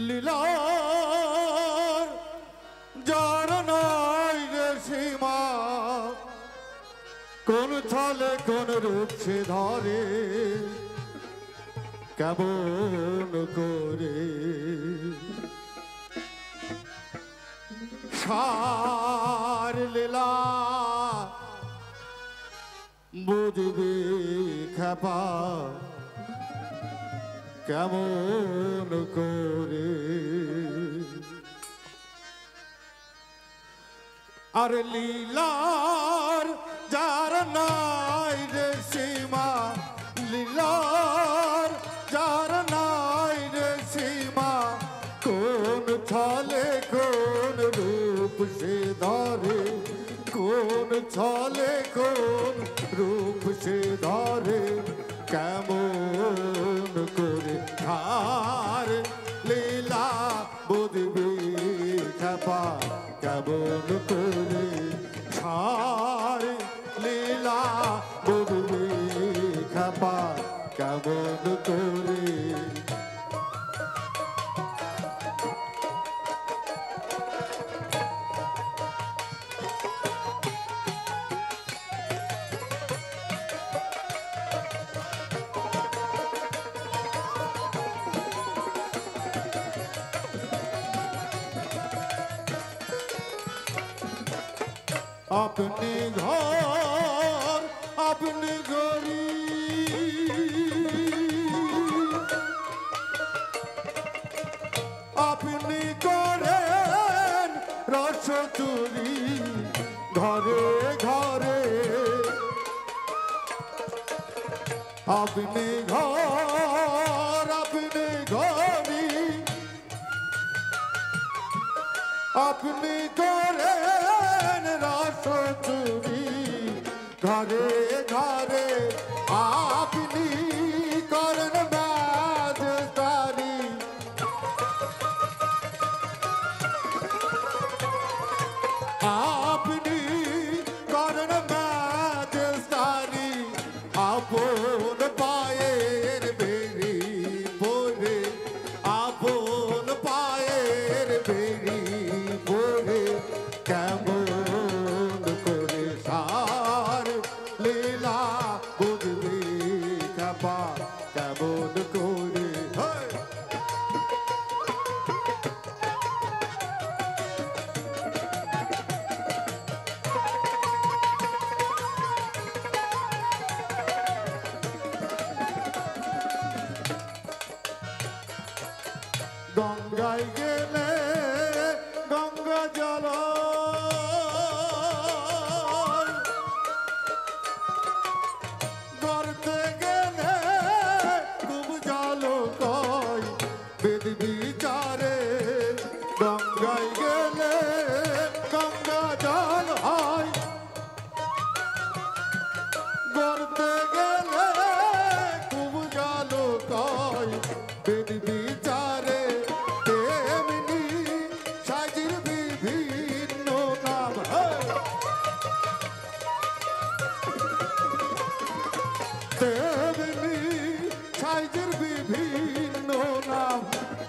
লীলার যার নাই রে সীমা, কোন ছলে কোন রূপ সে ধরে, কেমন করে সার লীলা বুঝবি খেপা, কেমন করে আর লীলার যার নাই রে সীমা, লীলার যার নাই রে সীমা, কোন ছলে কোন রূপ সে ধরে, কোন ছলে কোন রূপ সে ধরে, কেমন করে ধার লীলা বুঝবি খেপা, কেমন করে ধার লীলা বুঝবি খেপা, কেমন করে अपने घर अपने गरी अपनी करें रस चुरी घरे घरे, अपने घर अपने गरी अपनी करें रस चुरी घरे घरे, आपनी करन बाजदारी, आपनी करन बाजदारी, आपन पाएर बेरी बोरे, आपन पाएर बेरी बोरे, केमन करे सार लीला बुझबि खेपा, केमन करे গঙ্গায় গেলে গঙ্গা জল, গর্তে গেলে খুব জল কয় বেদ বিচারে, গঙ্গায় গেলে গঙ্গা জল হয়, গর্তে গেলে খুব জল কয় বেদ বিচারে, তেমনি সাজির বিভিন্ন নাম, তেমনি সাজির বিভিন্ন নাম,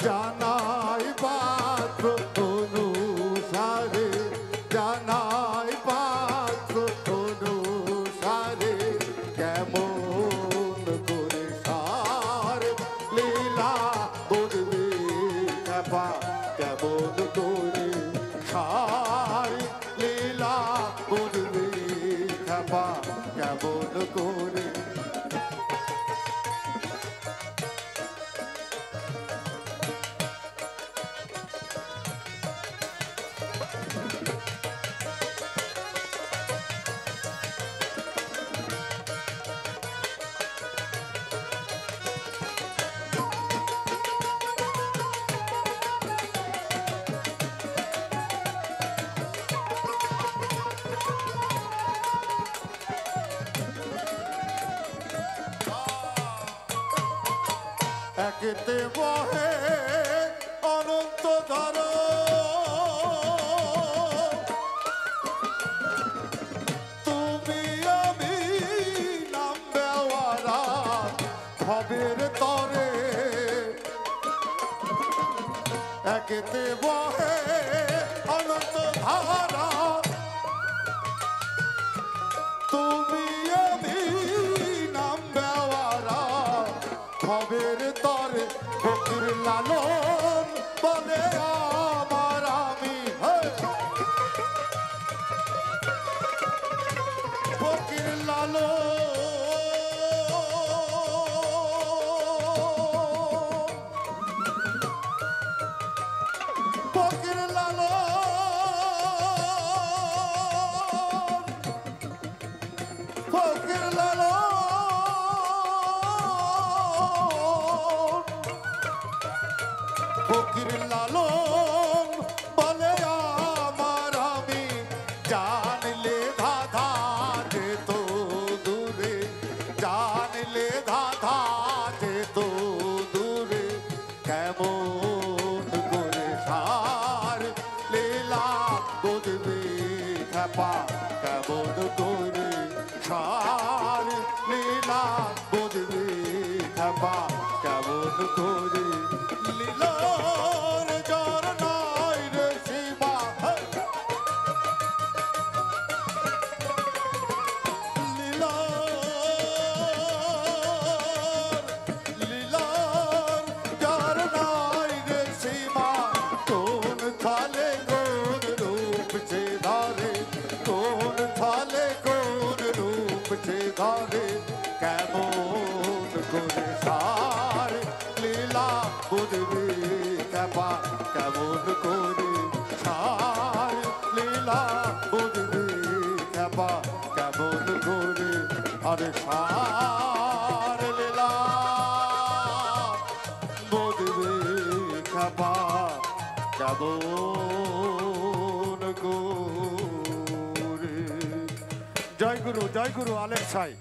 জানাই পাত্র অনুসারে, জানাই পাত্র অনুসারে, কেমন করে সার লীলা বুঝবি খেপা, কেমন করে সার লীলা বুঝবি খেপা, কেমন করে একেতে বহে অনন্ত ধার, তুমি আমি নাম দেওয়ারা ভবের তরে, একেতে বহে অনন্ত ধারা তুমি আমি নাম বেওয়ারা ভবের তরে ফকির লালন বলে আমার আমি ফকির লালন ফকির লালন ফকির লালন ফকির লালন বলে আমার আমি জানলে ধাঁধা যেত দূরে জানলে ধাঁধা যেত দূরে কেমন করে সার লীলা বুঝবে খেপা কেমন করে সার লীলা বুঝবে খেপা কেমন করে লীলার জ্বর নাই রে সীমা লীলার জ্বর নাই রে সীমা কোন থালে কোন রূপ সে ধরে কোন থালে কোন রূপ সে ধরে কেমন করে সার লীলা বুঝবে কেপা কেমন করে সার লীলা বুঝবে কেপা কেমন করে আরে সার লীলা বুঝবে কেপা কেমন করে। জয় গুরু আলেম সাই।